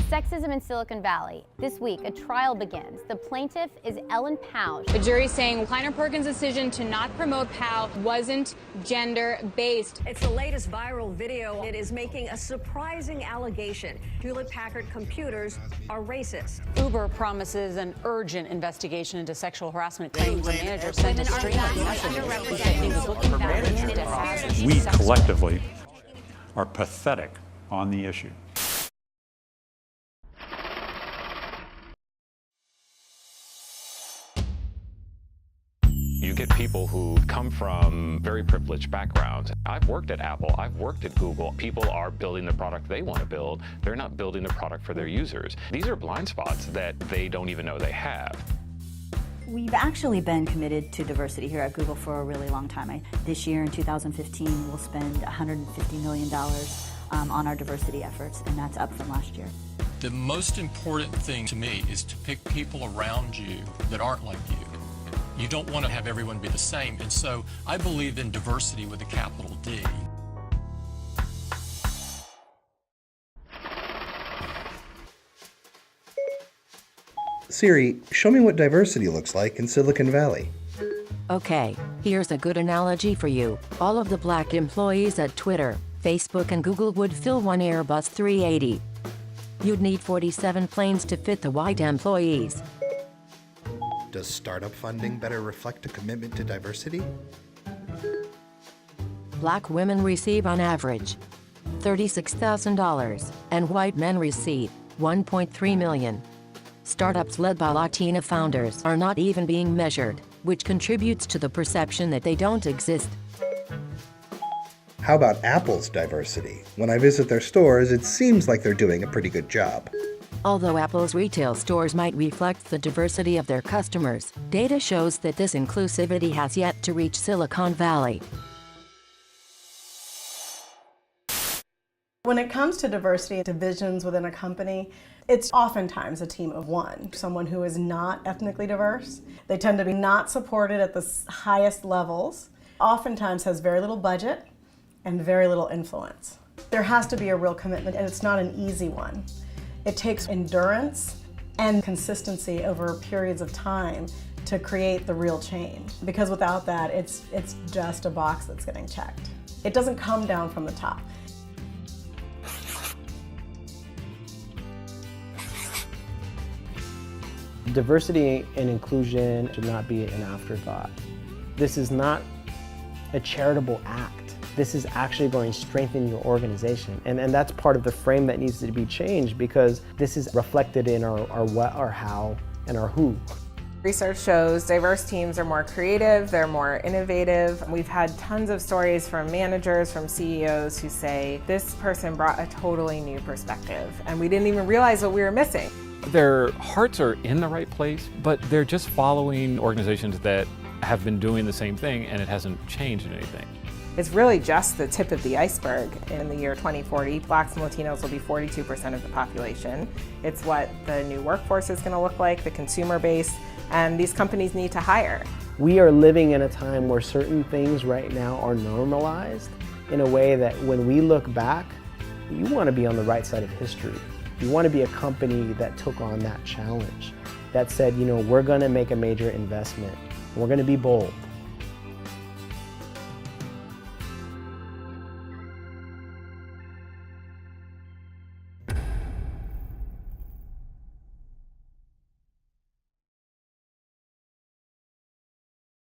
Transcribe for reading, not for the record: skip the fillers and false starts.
Sexism in Silicon Valley. This week, a trial begins. The plaintiff is Ellen Pao. The jury saying Kleiner Perkins' decision to not promote Pao wasn't gender-based. It's the latest viral video. It is making a surprising allegation. Hewlett-Packard computers are racist. Uber promises an urgent investigation into sexual harassment claims. A manager sent a string of messages. We collectively are pathetic on the issue. You get people who come from very privileged backgrounds. I've worked at Apple, I've worked at Google. People are building the product they want to build. They're not building the product for their users. These are blind spots that they don't even know they have. We've actually been committed to diversity here at Google for a really long time. This year in 2015, we'll spend $150 million on our diversity efforts, and that's up from last year. The most important thing to me is to pick people around you that aren't like you. You don't want to have everyone be the same, and so I believe in diversity with a capital D. Siri, show me what diversity looks like in Silicon Valley. Okay, here's a good analogy for you. All of the black employees at Twitter, Facebook, and Google would fill one Airbus 380. You'd need 47 planes to fit the white employees. Does startup funding better reflect a commitment to diversity? Black women receive on average $36,000, and white men receive $1.3 million. Startups led by Latina founders are not even being measured, which contributes to the perception that they don't exist. How about Apple's diversity? When I visit their stores, it seems like they're doing a pretty good job. Although Apple's retail stores might reflect the diversity of their customers, data shows that this inclusivity has yet to reach Silicon Valley. When it comes to diversity divisions within a company, it's oftentimes a team of one. Someone who is not ethnically diverse, they tend to be not supported at the highest levels, oftentimes has very little budget and very little influence. There has to be a real commitment, and it's not an easy one. It takes endurance and consistency over periods of time to create the real change. Because without that, it's just a box that's getting checked. It doesn't come down from the top. Diversity and inclusion should not be an afterthought. This is not a charitable act. This is actually going to strengthen your organization. And that's part of the frame that needs to be changed, because this is reflected in our what, our how, and our who. Research shows diverse teams are more creative, they're more innovative. We've had tons of stories from managers, from CEOs who say, this person brought a totally new perspective, and we didn't even realize what we were missing. Their hearts are in the right place, but they're just following organizations that have been doing the same thing, and it hasn't changed anything. It's really just the tip of the iceberg. In the year 2040, Blacks and Latinos will be 42% of the population. It's what the new workforce is going to look like, the consumer base, and these companies need to hire. We are living in a time where certain things right now are normalized in a way that when we look back, you want to be on the right side of history. You want to be a company that took on that challenge, that said, you know, we're going to make a major investment, we're going to be bold.